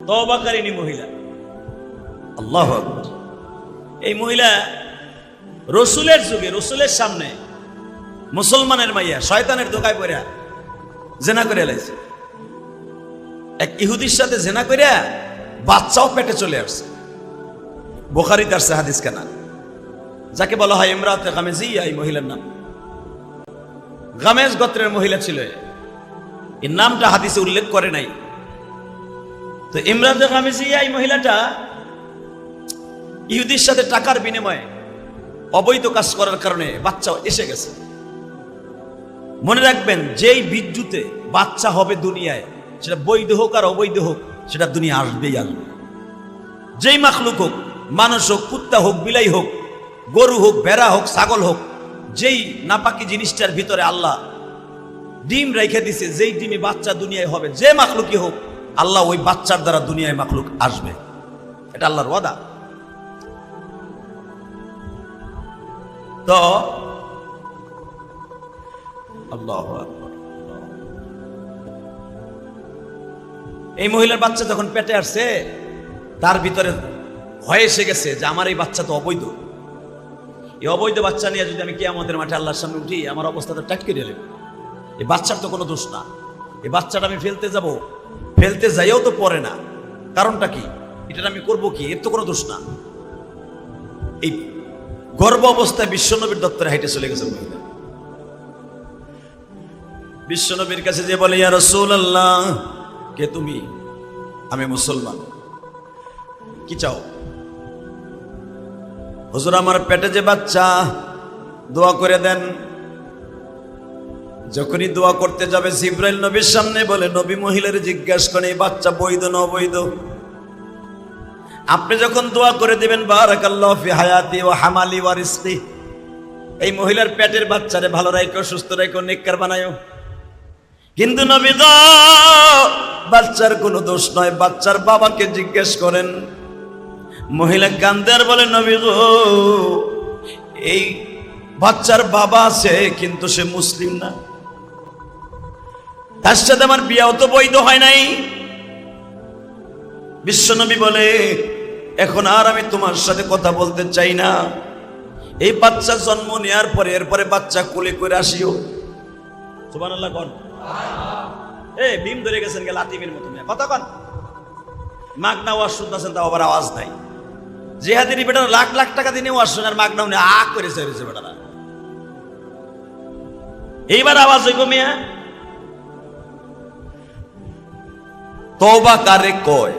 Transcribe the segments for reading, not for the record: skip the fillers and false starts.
তওবাকারিনী মহিলা। আল্লাহু আকবার। এই মহিলা রসুলের যুগে, রসুলের সামনে মুসলমানের মাইয়া শয়তানের ধোকায় পড়া জেনা করে লাইছে। এক ইহুদির সাথে জেনা করে বাচ্চাও পেটে চলে আসছে। বুখারীতে আসছে হাদিস কানা, যাকে বলা হয় ইমরাতে গামেজিয়া। এই মহিলার নাম গামেজ গোত্রের মহিলা ছিল। এই নামটা হাদিসে উল্লেখ করে নাই। তো ইমরাতে গামেজিয়া এই মহিলাটা ইহুদির সাথে টাকার বিনিময়ে অবৈধ কাজ করার কারণে বাচ্চা এসে গেছে। মনে রাখবেন, যেই বিদ্যুতে বাচ্চা হবে দুনিয়ায়, সেটা বৈধ হোক আর অবৈধ হোক, সেটা দুনিয়া আসবেই আসবে। যেই মাখলুক হোক, মানুষ হোক, কুত্তা হোক, বিলাই হোক, গরু হোক, ভেড়া হোক, ছাগল হোক, যেই নাপাকি জিনিসটার ভিতরে আল্লাহ ডিম রেখে দিছে, যেই ডিমে বাচ্চা দুনিয়ায় হবে, যে মাখলুকই হোক, আল্লাহ ওই বাচ্চার দ্বারা দুনিয়ায় মাখলুক আসবে। এটা আল্লাহর ওয়াদা। তো আল্লাহু আকবার। এই মহিলার বাচ্চা যখন পেটে আসছে, তার ভিতরে ভয় এসে গেছে যে আমার এই বাচ্চা তো অবৈধ। এই অবৈধ বাচ্চা নিয়ে যদি আমি কিয়ামতের মাঠে আল্লাহর সামনে উঠি, আমার অবস্থাটা টাইট করে নেবে। এই বাচ্চার তো কোনো দোষ না। এই বাচ্চাটা আমি ফেলতে যাব, ফেলতে যাইও তো পড়ে না। কারণটা কি? এটা আমি করব কি? এর তো কোনো দোষ না। এই গর্ভ অবস্থায় বিশ্বনবীর দপ্তরে হাইটে চলে গেছে মহিলা। বিশ্বনবীর কাছে যে বলে, ইয়া রাসূলুল্লাহ, কে তুমি? আমি মুসলমান। কি চাও? হুজুর, আমার পেটে যে বাচ্চা, দোয়া করে দেন। যখনই দোয়া করতে যাবে, জিবরাইল নবীর সামনে বলে, নবী মহিলার জিজ্ঞাসা করে, এই বাচ্চা বৈধ না অবৈধ? আপনি যখন দোয়া করে দিবেন, বারাকাল্লাহু ফি হায়াতি ওয়া হামালি ওয়া রিজকি, এই মহিলার পেটের বাচ্চারে ভালো রাখো, সুস্থ রাখো, নেককার বানায়ো। কিন্তু নবী গো, বাচ্চার কোনো দোষ নয়, বাচ্চার বাবাকে জিজ্ঞেস করেন। মহিলা কান্দে আর বলে, নবী গো, এই বাচ্চার বাবা আছে, কিন্তু সে মুসলিম না, তার সাথে আমার বিয়াও তো বৈধ হয় নাই। বিশ্বনবী বলে, এখন আর আমি তোমার সাথে কথা বলতে চাই না। এই বাচ্চা জন্ম নেওয়ার পরে, এরপরে বাচ্চা কোলে করে আসিও। সুবহানাল্লাহ কোন? এই ভীম ধরে গেছেন গে লাতিমের মতো কথা কন। মাগনা ওয়াজ শুনতেছেন, তাও আবার আওয়াজ নাই। জিহাদিনী বেটা লাখ লাখ টাকা দিয়ে ওয়াজ শুনে আর মাগনা উনি আ করে চলেছে বেটারা। এইবার আওয়াজ হইব মিয়া। তওবা কারে কয়?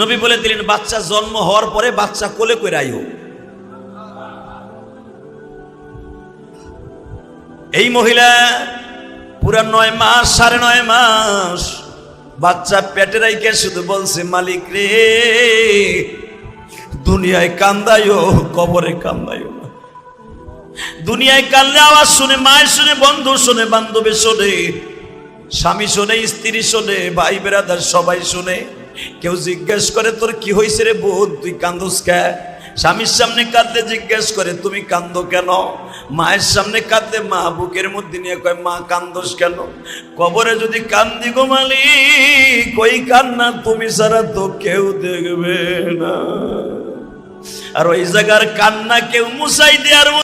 নবী বলে দিলেন, বাচ্চা জন্ম হওয়ার পরে বাচ্চা কোলে করে আইও। এই মহিলা পুরা 9 মাস, 9.5 মাস বাচ্চা পেটে রাইকে শুধু বলছে, মালিক রে, দুনিয়ায় কান্দাইও, কবরে কান্দাইও না। দুনিয়ায় কান্দলে আওয়াজ শুনে, মায়ের শুনে, বন্ধু শুনে, বান্ধবী শুনে, স্বামী শুনে, স্ত্রী শুনে, ভাই বেরাদার সবাই শুনে। কেউ জিজ্ঞেস করে, তোর কি হয়েছে রে বোন, তুই কান্দোস কে? স্বামীর সামনে কাঁদলে জিজ্ঞেস করে, তুমি কান্দো কেন? মায়ের সামনে কাঁদলে মা বুকের মধ্যে নিয়ে কয়, মা কান্দোস কেন? কবরে যদি কান্দি গো মালিক, ওই কান্না তুমি ছাড়া তো কেউ দেখবে না। আর ওই জায়গার কান্না কেউ মুছাই দেওয়ার